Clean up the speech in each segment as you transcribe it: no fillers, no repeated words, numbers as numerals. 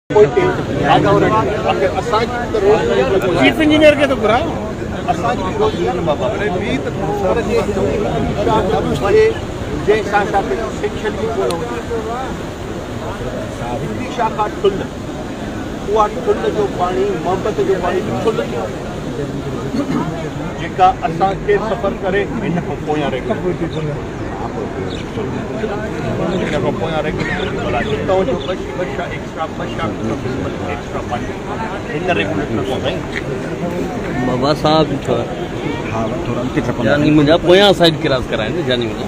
chief engineer के तो बुरा हिंदी शाखा ठुल उहा ठुल जो पानी मोहब्बत जो पानी ठुल जेका असांखे सफ़र करे हिन खां पोयां बाबा साहब जानी मुंहिंजा पोयां साइड क्रॉस कराइनि जानी मुंहिंजा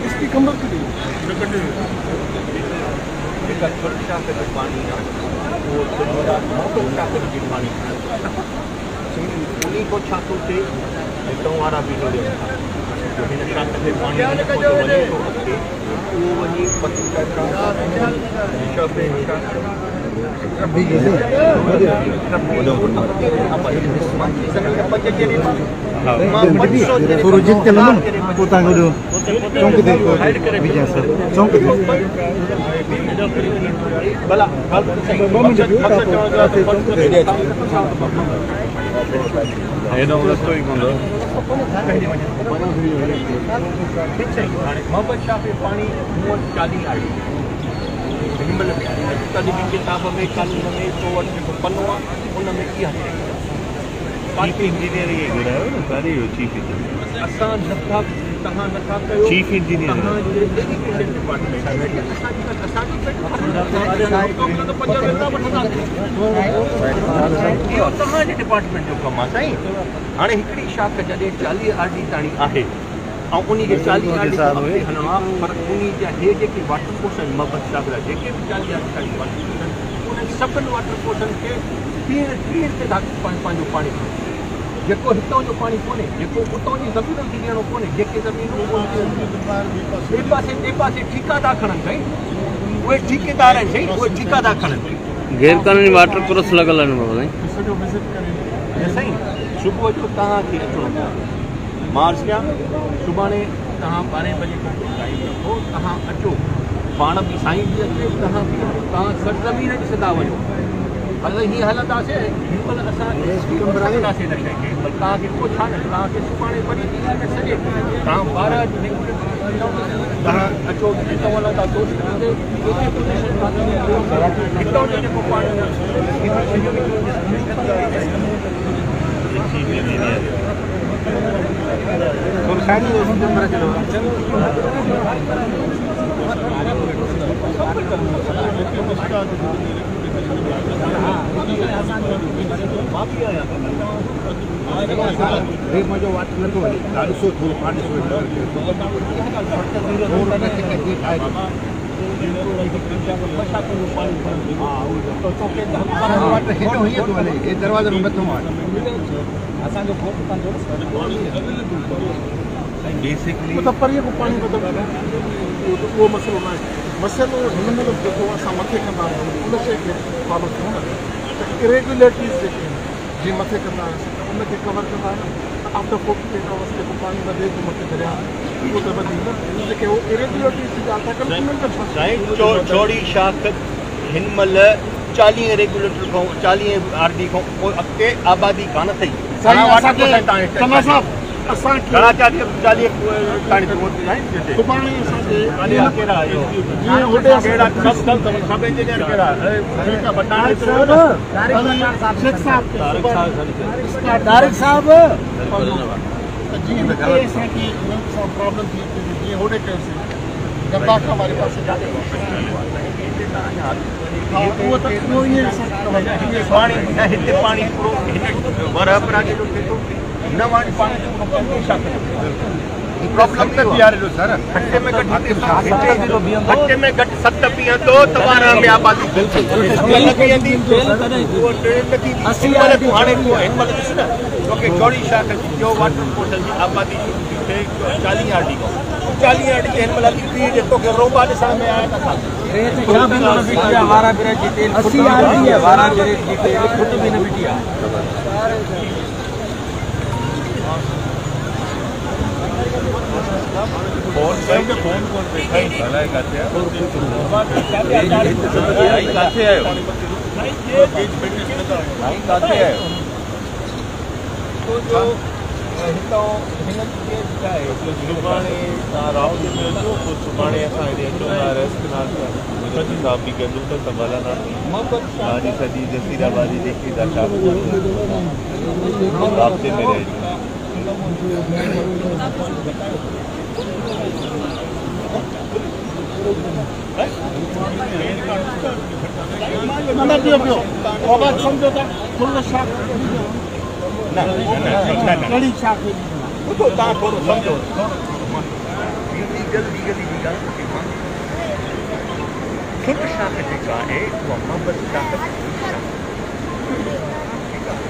इसकी कमर की पानी उन्हीं को छातों से हितों वारा भी मिले मोहम्मद शाफी पानी 40 आई किताब में कानून में तो पनो आहे उन में इहा चीफ इंजीनियर ये घुरायो न सारी चीफ इंजीनियर असां नथा तव्हां नथा कयो चीफ इंजीनियर डिपार्टमेंट इहो तव्हांजे डिपार्टमेंट जो कमु आहे साईं हाणे हिकिड़ी शाख जॾहिं 40 आरडी ताणी आहे ऐं उन खे 40 आरडी हलणो आहे पर उन जा हे जेके वाटर कोर्स आहिनि मोहम्मद शाह जेके बि 40 आरडी ताणी वाटर कोर्स आहिनि उन्हनि सभिनि वाटर कोर्सनि खे पीअण ते पंहिंजो पाणी जेको हितां जो पाणी कोन्हे जेको उतां जी ज़मीनुनि खे ॾियणो कोन्हे जेके ज़मीनूं ॿिए पासे ठीका था खणनि साईं उहे ठेकेदार आहिनि साईं उहे ठीका था खणनि गैर कानूनी वाटर क्रॉस लॻल आहिनि बाबा साईं सुबुह जो तव्हांखे अचिणो पवंदो मार्च जा सुभाणे तव्हां 12 बजे खां टाइम रखो तव्हां अचो पाण बि साईं बि अचे तव्हां बि अचो तव्हां सरज़मीन ॾिसंदा वञो अगरि हीअं हलंदासीं हिन महिल असां कंदासीं न शइ खे पर तव्हांखे को छा न तव्हांखे सुभाणे वरी सॼे तव्हां 12 तव्हां अचो हितां हलंदा दोस्त हितां जो जेको पाणी मुंहिंजो वाटर नथो हले ॾाढो थोरो पाणी दरवाज़े में मथो असांजो बेसिकली पर जेको पाणी उहो मसइलो न आहे मसइलो हिन महिल जेको असां मथे कंदा आहियूं उन शइ खे फॉलो कयूं न त इरेगुलेटरीज़ जेके आहिनि जीअं मथे कंदा आहियूं उनखे कवर कंदा आहियूं आफ्टर 48 आवर्स जेको पाणी वधे थो मथे दरिया उहो त वधी न जेके उहो इरेगुलेटरीज़ जी ॻाल्हि था कनि चौड़ी शाख हिन महिल 40 रेगुलेटर खां 40 आरडी खां पोइ अॻिते आबादी कान अथई घणा 40 ताणी सुभाणे सब इंजीनियर कहिड़ा तारिक साहब जीअं असांखे प्रॉब्लम थी जीअं होॾे कयोसीं गंगा खां वारे पासे पाणी हिते पाणी पूरो बरफ राजे जो थिए थो न पाणी प्रॉब्लम न बीहारे सर घटे में घटि 7 पीअंदो तवारा में आबादी हाणे ॾिस न तोखे चौड़ी शाख जो वाटर पोर्टल जी आबादी 40 आरडी 40 आरडी हिन महिल थी जे तोखे रोबा ॾिसण में आया नथा 80 आरडी है वारा मेरे जीते खुद भी न बिटिया फोन कौन देखा ही भला काथे आयो काथे आयो तो जो हितो हिनन के चाहे जो सुभाणे राउंड में जो सुभाणे असां हेॾे अचूं था रेस्ट नाल मुझे साहब भी कंदो त संभाला ना हाजी सजी जसीराबादी देखी दा छा रास्ते में रहे mana dia bro obat समझौता फुल शाख ना कड़ी शाख तो ता थोड़ो समझो जल्दी जी ॻाल्हि फुल शाख जेका आहे उहा मोहब्बत शाख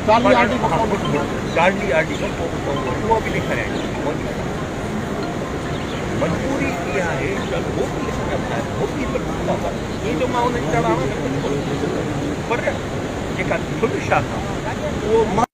40 आरडी वो भी लिखा है मजबूरी इहा आहे वो भी लिखना है वो भी ये जो मां उन चढ़ावा पर जेका फुल शाख आहे वो